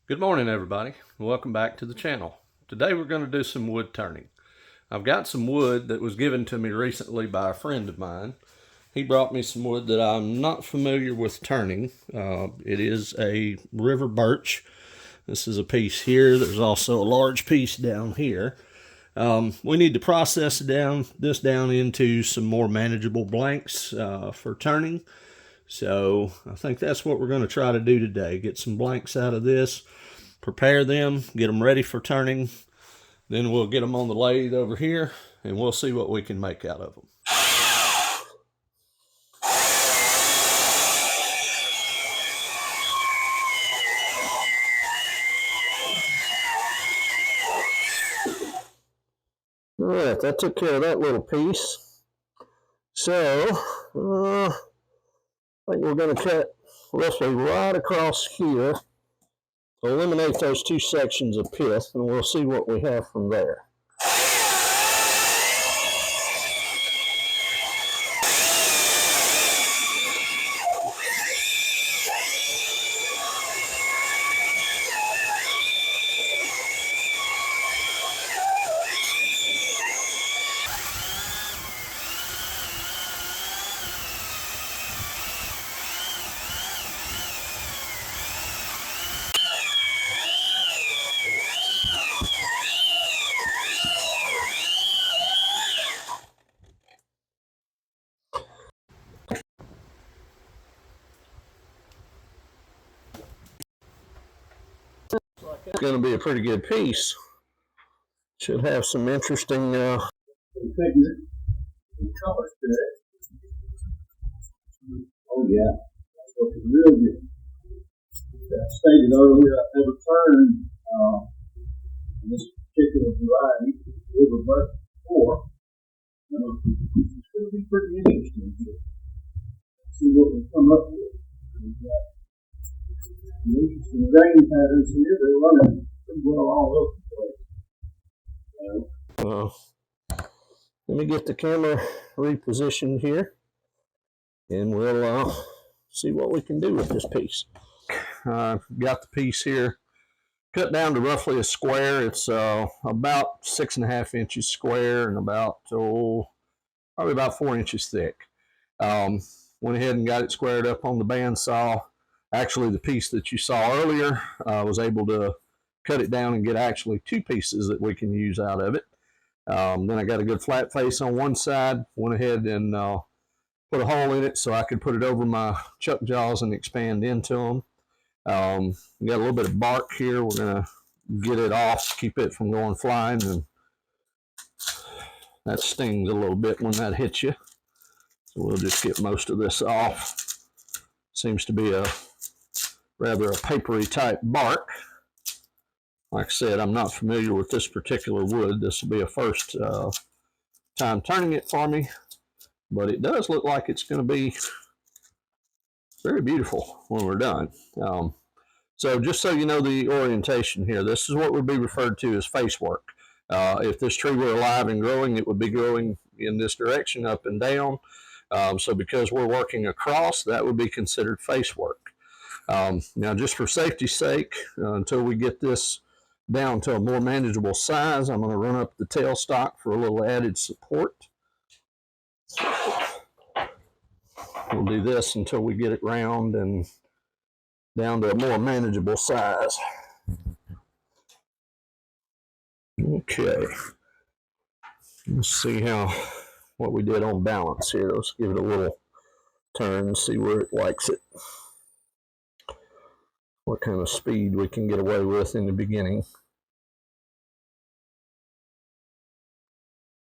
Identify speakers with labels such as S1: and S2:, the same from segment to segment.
S1: Good morning, everybody. Welcome back to the channel. Today we're going to do some wood turning. I've got some wood that was given to me recently by a friend of mine. He brought me some wood that I'm not familiar with turning. It is a River Birch. This is a piece here. There's also a large piece down here. We need to process this down into some more manageable blanks for turning. So I think that's what we're going to try to do today. Get some blanks out of this, prepare them, get them ready for turning. Then we'll get them on the lathe over here and we'll see what we can make out of them. All right, that took care of that little piece. So, I think we're going to cut roughly right across here to eliminate those two sections of pith, and we'll see what we have from there. It's going to be a pretty good piece. Should have some interesting colors to it. Oh yeah, that's looking real good. As I stated earlier, I've never turned this particular variety, River Birch, before. It's going to be pretty interesting to see what we come up with. We've got some interesting grain patterns here. They're running pretty well all over the place. Let me get the camera repositioned here, and we'll see what we can do with this piece. Got the piece here cut down to roughly a square. It's about 6.5 inches square and about probably about 4 inches thick. Went ahead and got it squared up on the bandsaw. Actually, the piece that you saw earlier, I was able to cut it down and get actually two pieces that we can use out of it. Then I got a good flat face on one side. Went ahead and put a hole in it so I could put it over my chuck jaws and expand into them. We got a little bit of bark here. We're going to get it off, keep it from going flying, and that stings a little bit when that hits you. So we'll just get most of this off. Seems to be a rather a papery type bark. Like I said, I'm not familiar with this particular wood. This will be a first time turning it for me, but it does look like it's going to be very beautiful when we're done. So just so you know the orientation here, this is what would be referred to as face work. If this tree were alive and growing, it would be growing in this direction, up and down. So because we're working across, that would be considered face work. Now, just for safety's sake, until we get this down to a more manageable size, I'm going to run up the tailstock for a little added support. We'll do this until we get it round and down to a more manageable size. Okay. Let's see what we did on balance here. Let's give it a little turn and see where it likes it. What kind of speed we can get away with in the beginning.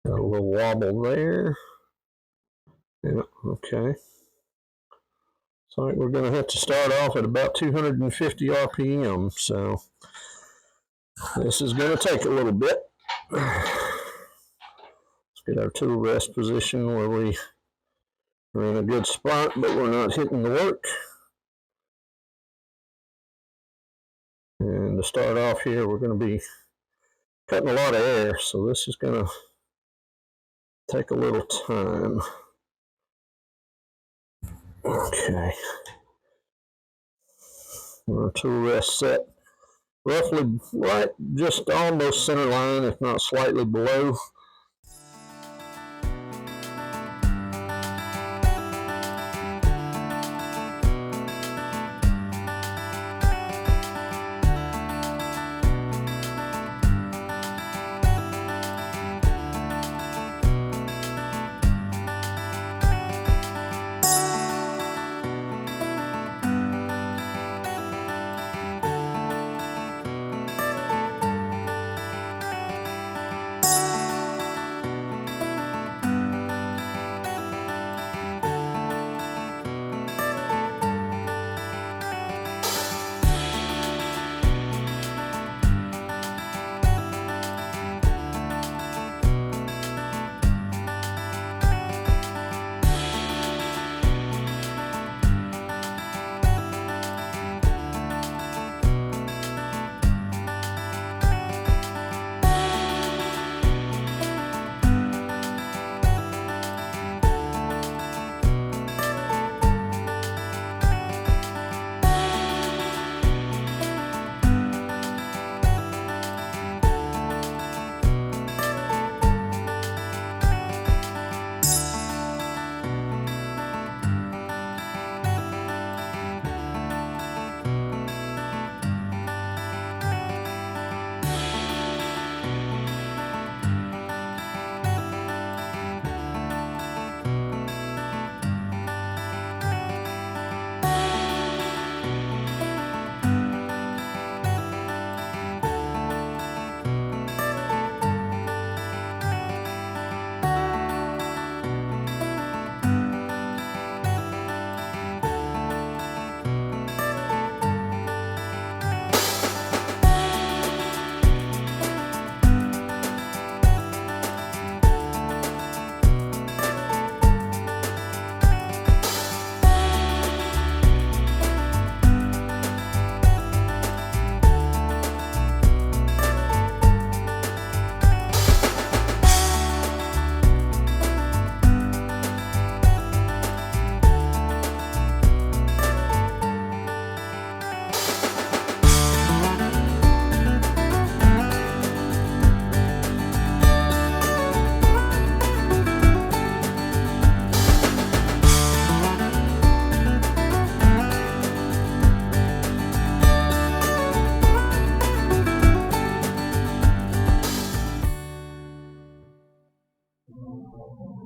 S1: Got a little wobble there. Yeah, okay. So we're going to have to start off at about 250 RPM. So this is going to take a little bit. Let's get our tool rest position where we are in a good spot, but we're not hitting the work. And to start off here, we're going to be cutting a lot of air, so this is going to take a little time. Okay. Our tool rest set. roughly right, just almost center line, if not slightly below.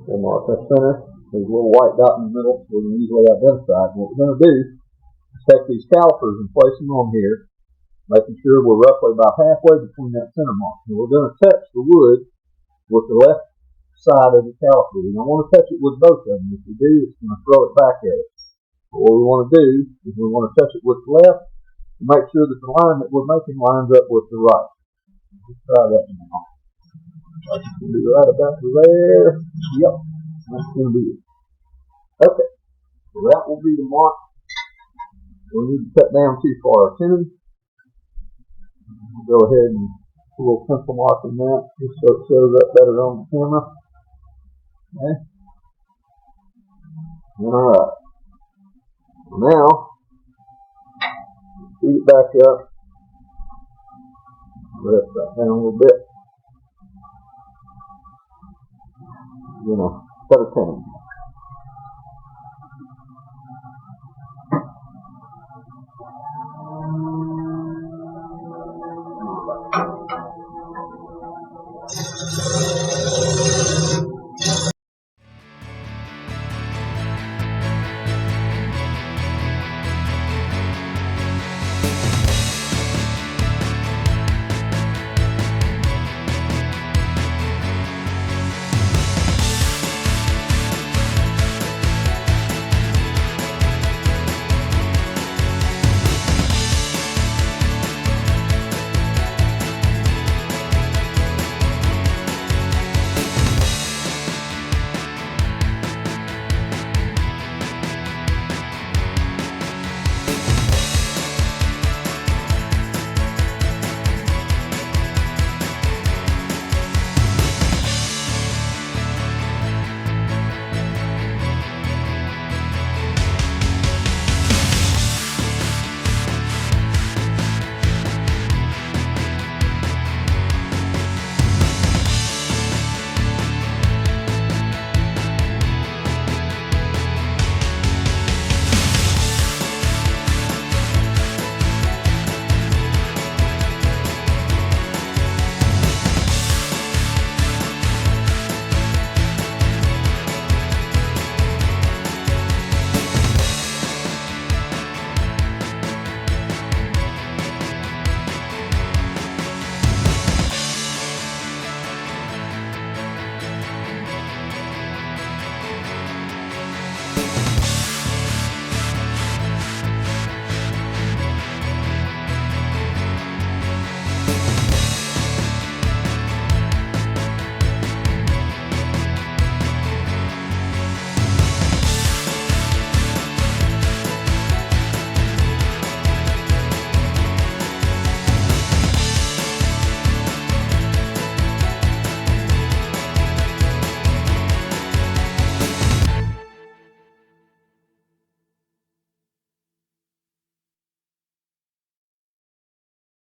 S1: We'll mark our center. There's a little white dot in the middle, so we can easily identify it. What we're going to do is take these calipers and place them on here, making sure we're roughly about halfway between that center mark. And we're going to touch the wood with the left side of the caliper. We don't want to touch it with both of them. If we do, it's going to throw it back at us. But what we want to do is we want to touch it with the left to make sure that the line that we're making lines up with the right. Let's try that now. That's going to be right about there. Yep, that's going to be it. Okay, so that will be the mark. We need to cut down too far. We'll go ahead and put a little pencil mark in that just so it shows up better on the camera. Okay. Alright. Now, feed it back up. Lift that down a little bit. Cut a 10.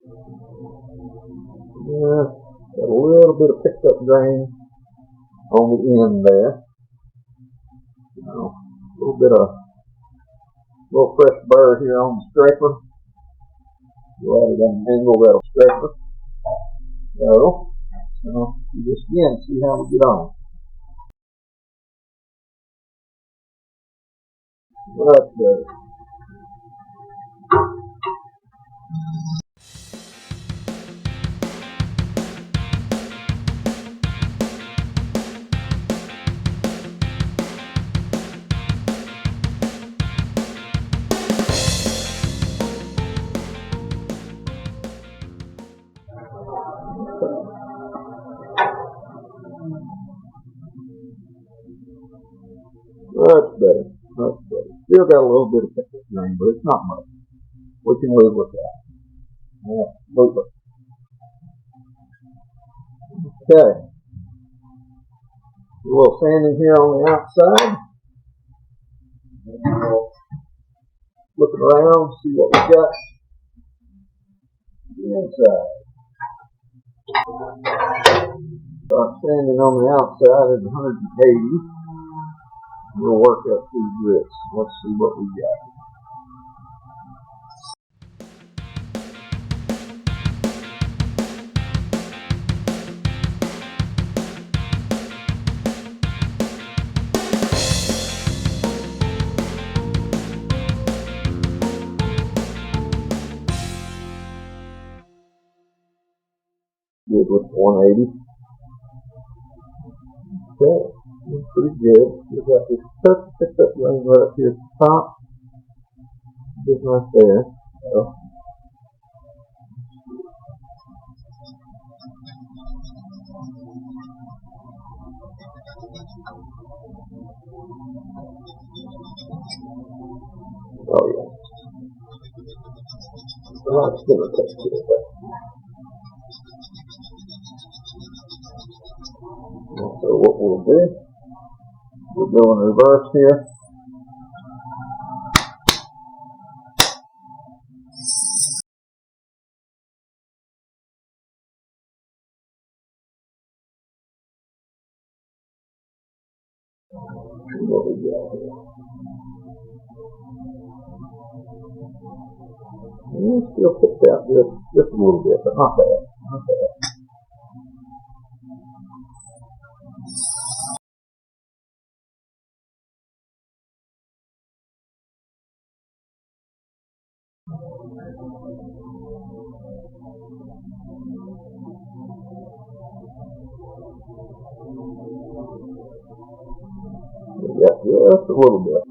S2: Yeah, got a little bit of picked up grain on the end there. You know, a little fresh burr here on the scraper. Go at it at an angle that'll scraper. So do this again, see how we get on. That's good. That's better. That's better. Still got a little bit of picked up grain, but it's not much. We can live with that. Yeah, absolutely. Okay. A little sanding here on the outside. And we'll look around, see what we got on the inside. Start sanding on the outside at 180. We'll work up these grits. Let's see what we got. Good with 180. Okay, pretty good. We got this picked up grain right up here at the top. Just right there. So, oh yeah. So that's going to take care of that. So what we'll do, we'll go in reverse here. See what we got here. And it's still picked out just a little bit, but not bad. Not bad. Yeah, just a little bit.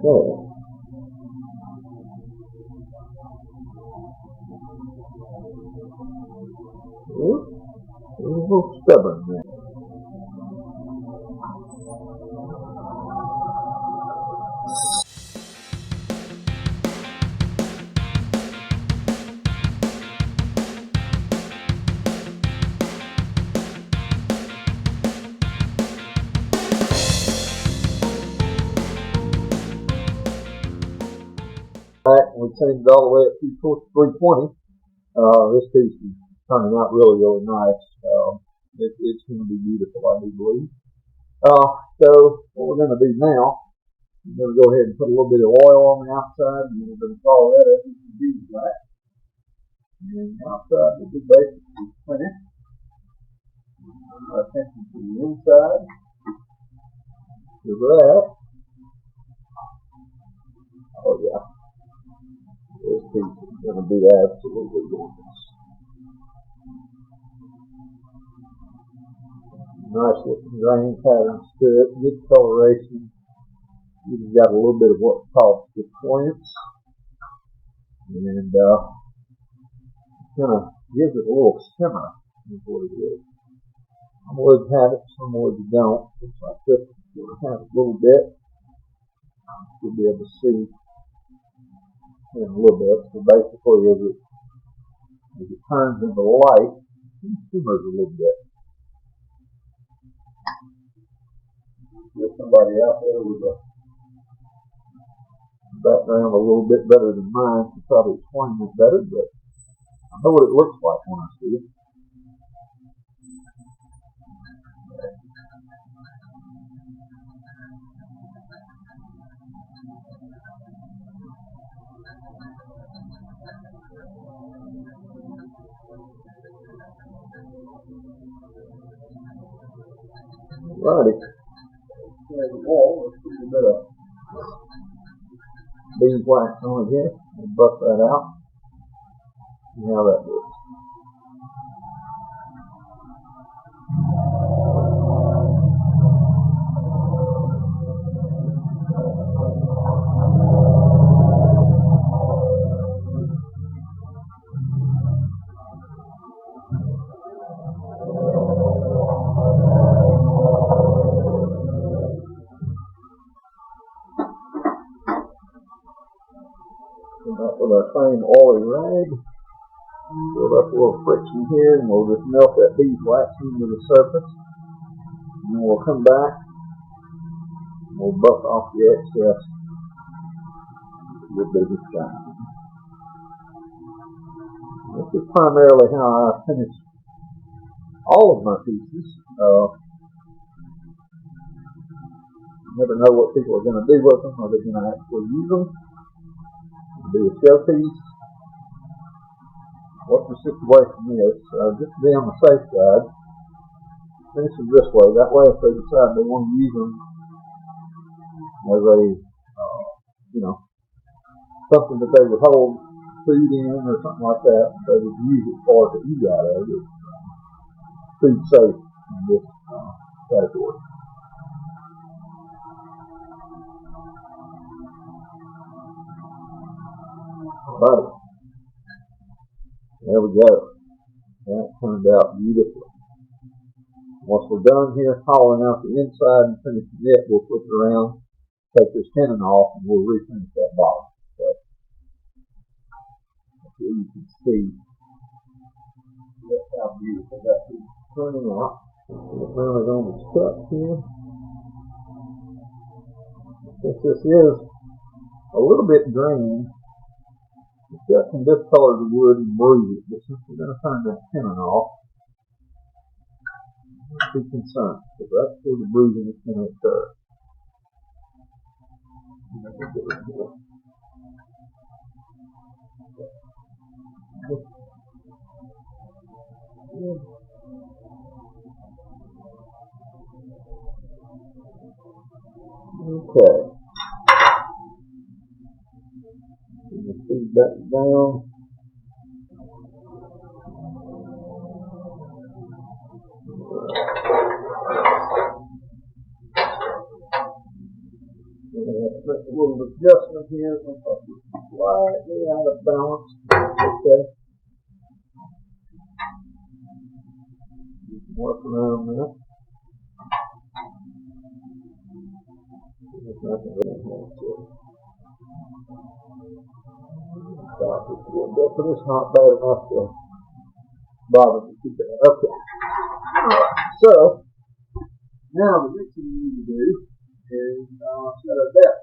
S2: Okay. It's a little stubborn there. Back and we changed it all the way up to 320. This piece is turning out really, really nice. It's going to be beautiful, I do believe. So what we're going to do now, we're going to go ahead and put a little bit of oil on the outside, and we're going to follow that up with some beeswax. And the outside will be basically finished. Our attention to the inside. To that. Oh yeah. This piece is going to be absolutely gorgeous. Nice looking grain patterns to it, good coloration. You've got a little bit of what's called sequence, and kind of gives it a little shimmer, is what it is. Some woods have it, some woods don't. Looks like this is going to have a little bit. You'll be able to see in a little bit. So basically, as it turns into light, it shimmers a little bit. There's somebody out there with a background a little bit better than mine to probably explain it better, but I know what it looks like when I see it. Alrighty. There's the wall. Let's put a bit of beeswax on it here and buff that out. See how that looks. With our same oily rag, build up a little friction here, and we'll just melt that beeswax into the surface. And then we'll come back and we'll buff off the excess with the shine. This is primarily how I finish all of my pieces. You never know what people are going to do with them. Are they going to actually use them? Do a showpiece? What the situation is, just to be on the safe side, finish them this way. That way, if they decide they want to use them as a, something that they would hold food in or something like that, they would use it for to eat out of it. Food safe in this category. Alright, there we go. That turned out beautifully. Once we're done here, hollowing out the inside and finishing it, we'll flip it around, take this tenon off, and we'll refinish that bottom. So, here you can see just how beautiful that is turning out. We'll mount it on the cup here. Since this is a little bit green, the cut can discolor the wood and bruise it, but since we're going to turn that tenon off, don't be concerned, because that's where the bruising is going to occur. Okay. Feed that down. Make a little adjustment here. Slightly out of balance. Okay. You can work around that. There's nothing really wrong with it. But it's not bad enough to bother to keep it. Okay. Alright, so now the next thing we need to do is set our depth.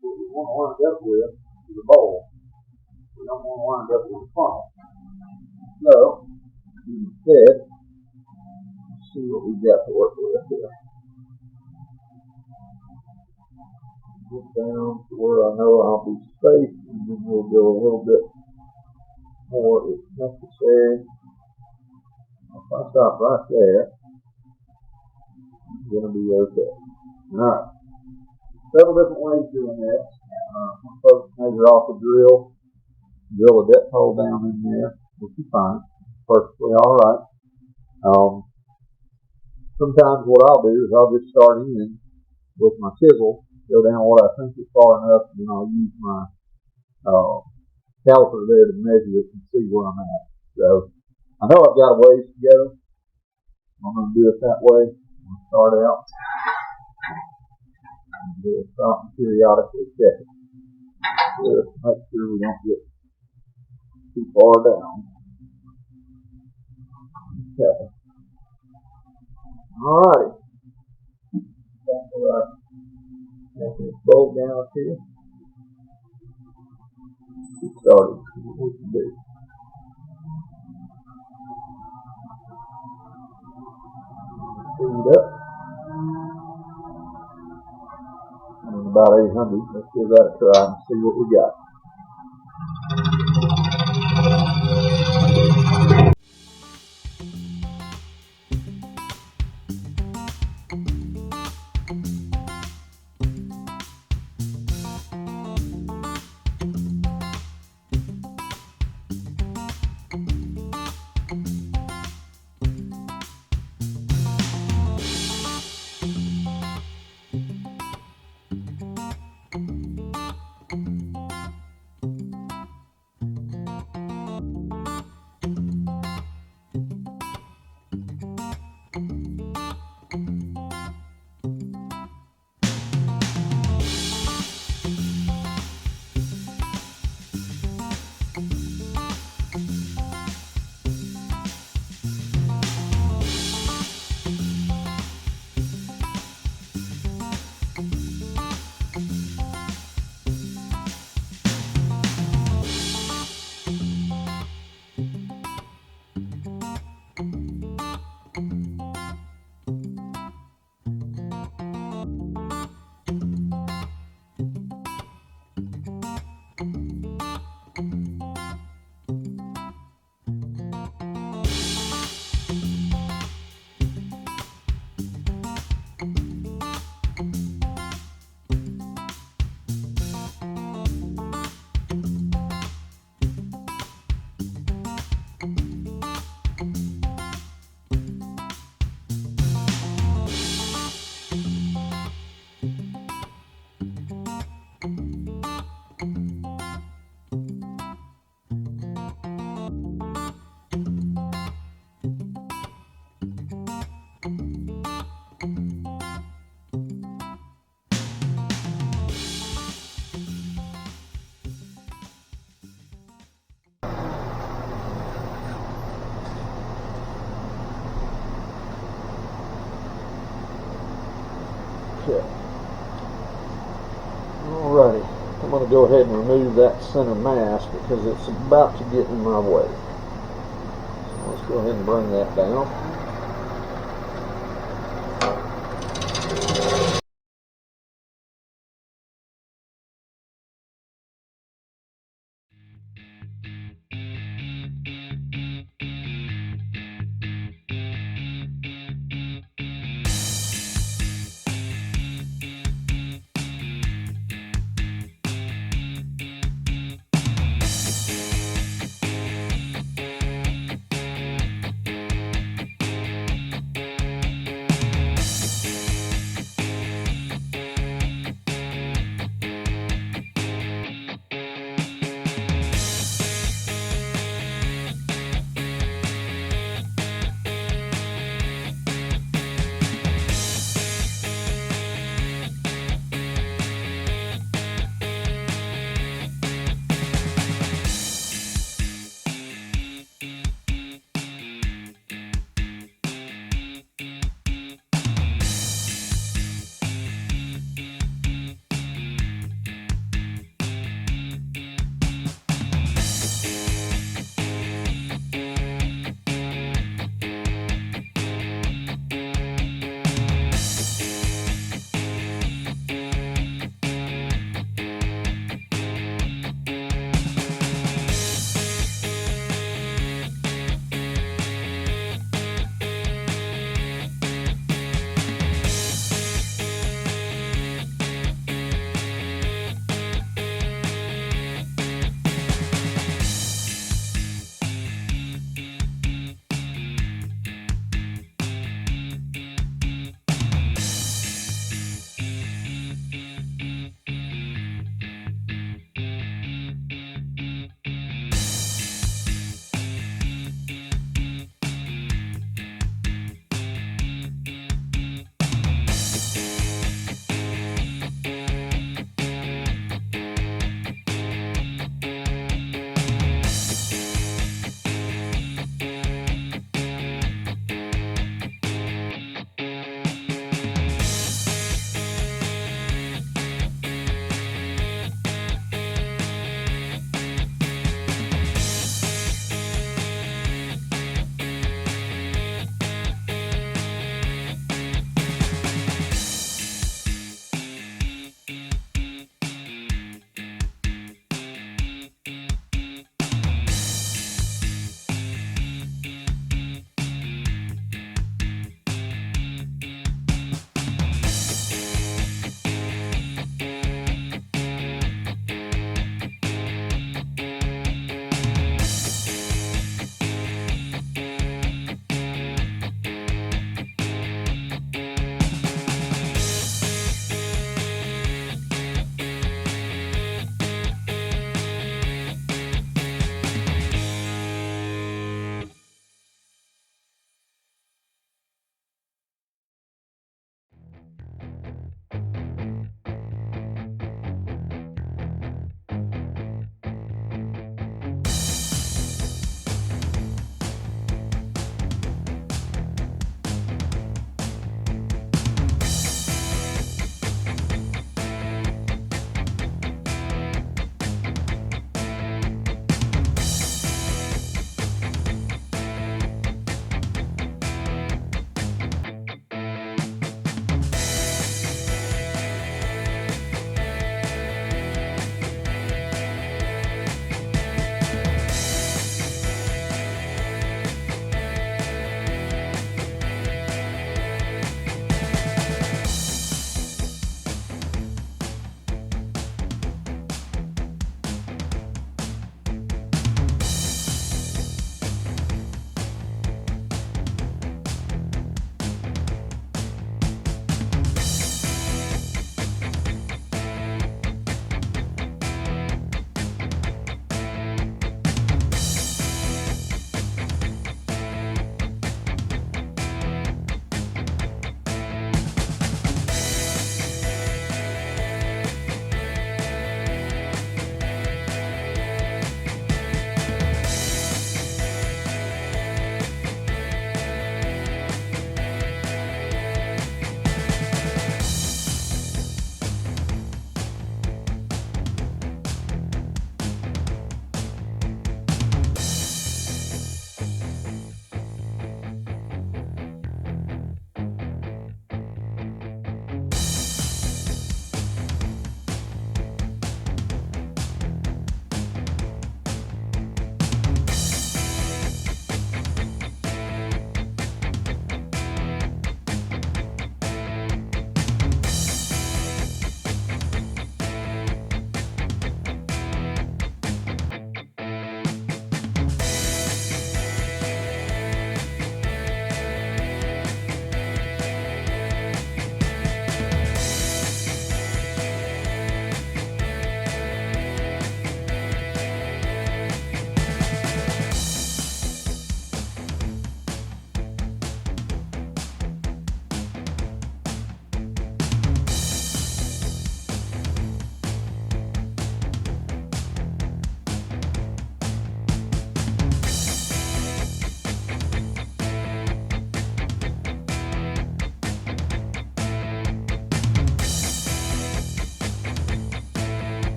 S2: What we want to wind up with is a bowl. We don't want to wind up with a funnel. So instead, let's see what we got to work with here. Get down to where I know I'll be safe, and then we'll go a little bit more if necessary. If I stop right there, I'm going to be okay. Alright. Several different ways of doing this. Some folks measure off a drill a depth hole down in there, which is fine. Perfectly alright. Sometimes what I'll do is I'll just start in with my chisel, go down what I think is far enough, and then I'll use my caliper there to measure it and see where I'm at. So I know I've got a ways to go. I'm going to do it that way. I'm going to start out and do a stop and periodically check it. Just make sure we don't get too far down. Okay. Alright. Make this bolt down here. Get started. What we can do. Clean it up. And about 800. Let's give that a try and see what we got. Okay. Alrighty. I'm going to go ahead and remove that center mass because it's about to get in my way. So let's go ahead and bring that down.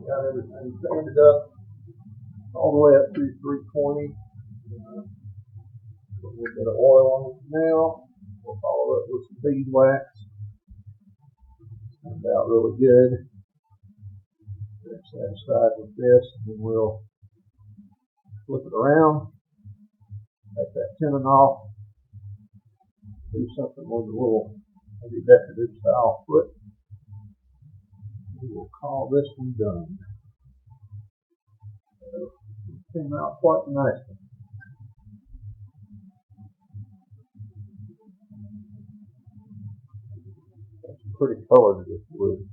S2: Got everything sanded up all the way up to 320. Put a little bit of oil on it now. We'll follow up with some beeswax. Turned out really good. Very satisfied with this, and then we'll flip it around, take that tenon off, do something with a little maybe decorative style foot. We will call this one done. So it came out quite nicely. Got some pretty color to this wood.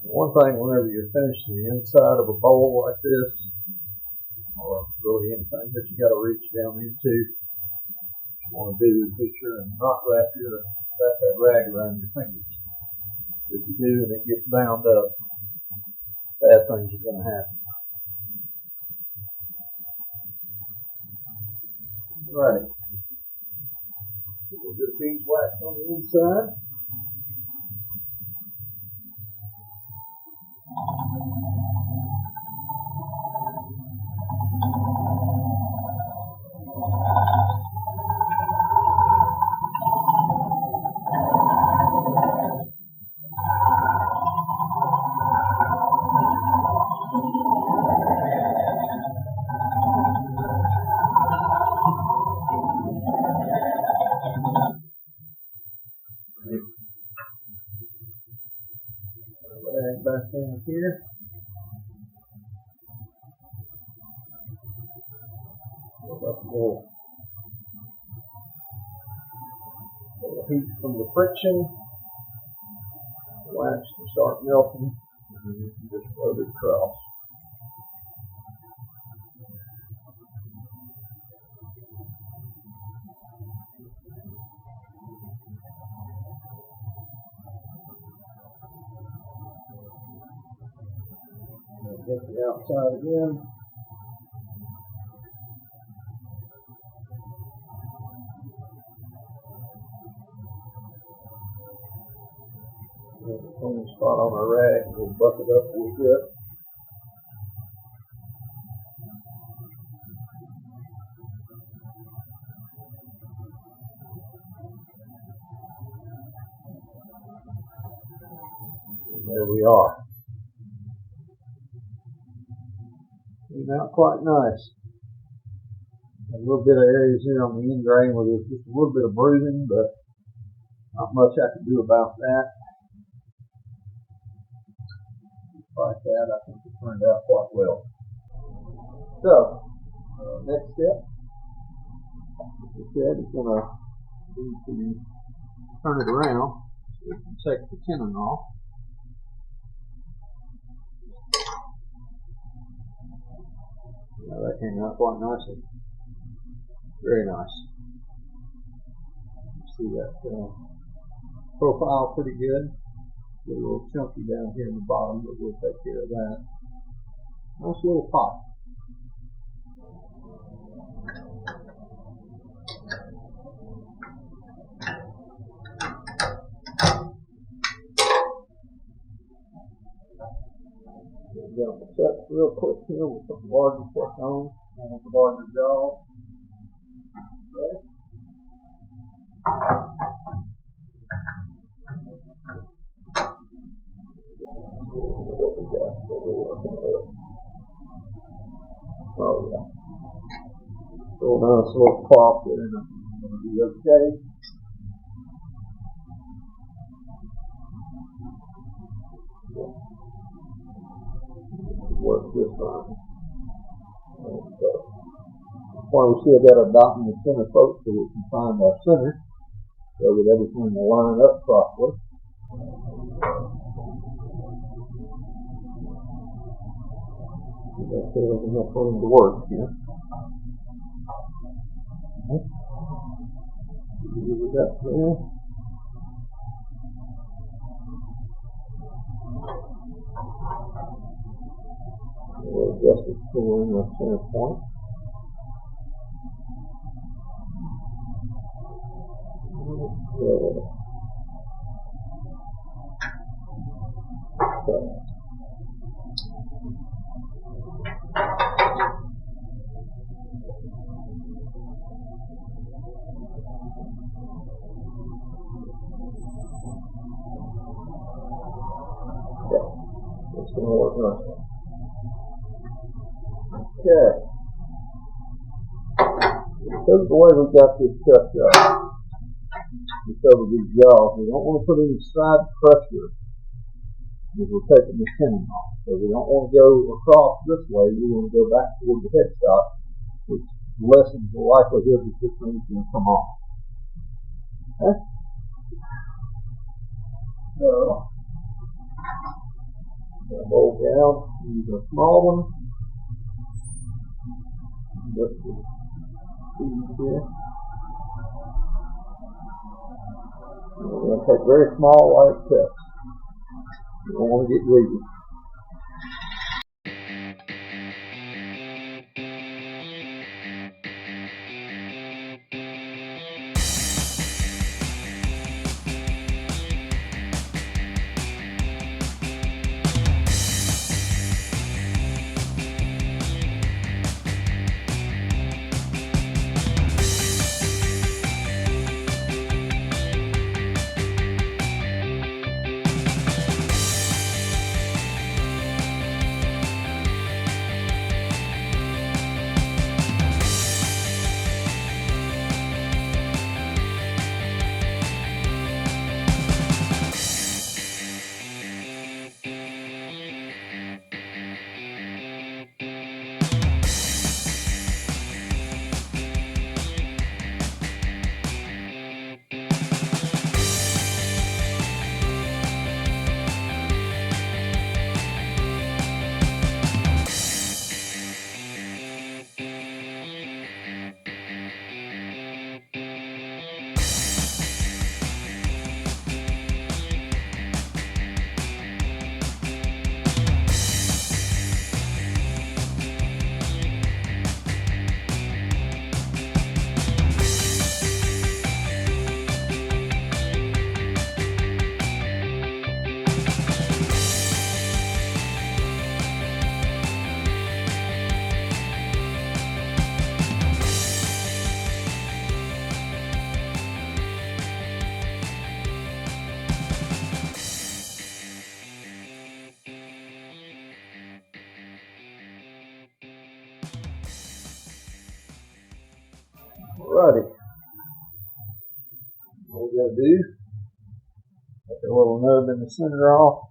S2: One thing, whenever you're finishing the inside of a bowl like this, or really anything that you got to reach down into, what you want to do is be sure and not wrap that rag around your fingers. If you do and it gets bound up, bad things are going to happen. Alright. A little bit of beeswax on the inside. Back in here. Up a little heat from the friction. The wax will start melting, and then you can just float it across. Get the outside again. There's a clean spot on our rag, and we'll buff it up a little bit. And there we are. Came out quite nice. A little bit of areas here on the end grain where there's just a little bit of bruising, but not much I can do about that. Like that, I think it turned out quite well. So, next step, like I said, is going to turn it around so we can take the tenon off. That came out quite nicely. Very nice. See that profile pretty good. Get a little chunky down here in the bottom, but we'll take care of that. Nice little pot. We're going to set real quick here with some larger foot on and with the larger jaw. Okay. What we got? What we're working with. Oh yeah. So nice little cloth there. It's going to be okay. Work this time. That's why we still got our dot in the center post so we can find our center so that everything will line up properly. That's enough for them to work here. Okay. We got there. We'll adjust it to the center point. It's going to work nicely. Okay. Because of the way we got this cut up, because of these jaws, we don't want to put any side pressure as we're taking the tenon off. So we don't want to go across this way. We want to go back toward the headstock, which lessens the likelihood that this thing's going to come off. Okay? So, bolt down, use a small one. Lift the piece here. We're going to take very small light cuts. You don't want to get greedy. Alrighty. What we got to do, take a little nub in the center off.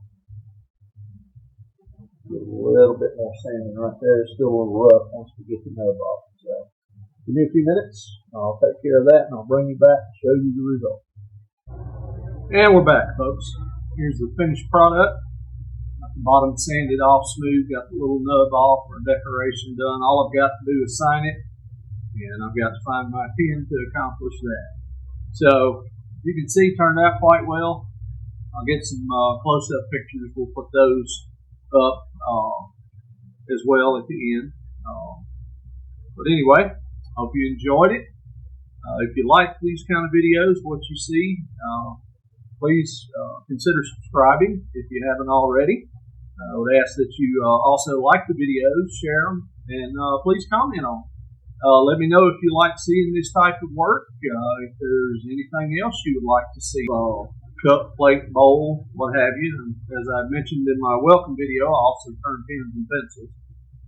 S2: Get a little bit more sanding right there. It's still a little rough once we get the nub off. So give me a few minutes. I'll take care of that and I'll bring you back and show you the result.
S3: And we're back, folks. Here's the finished product. Got the bottom sanded off smooth, got the little nub off for decoration done. All I've got to do is sign it, and I've got to find my pen to accomplish that. So you can see turned out quite well. I'll get some close-up pictures. We'll put those up as well at the end. But anyway, hope you enjoyed it. If you like these kind of videos, what you see, please consider subscribing if you haven't already. I would ask that you also like the videos, share them, and please comment on them. Let me know if you like seeing this type of work, if there's anything else you would like to see, cup, plate, bowl, what have you. And as I mentioned in my welcome video, I also turn pens and pencils.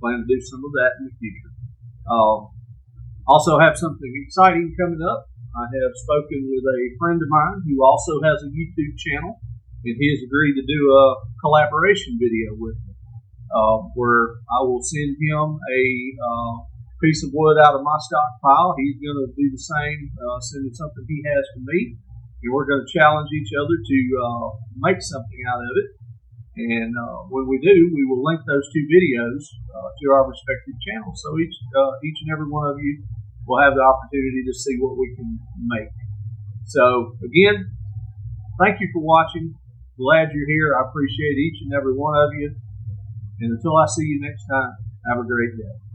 S3: Plan to do some of that in the future. Also have something exciting coming up. I have spoken with a friend of mine who also has a YouTube channel, and he has agreed to do a collaboration video with me, where I will send him a piece of wood out of my stockpile. He's going to do the same, sending something he has to me, and we're going to challenge each other to make something out of it. And when we do, we will link those two videos to our respective channels, so each and every one of you will have the opportunity to see what we can make. So again, thank you for watching. Glad you're here. I appreciate each and every one of you. And until I see you next time, Have a great day.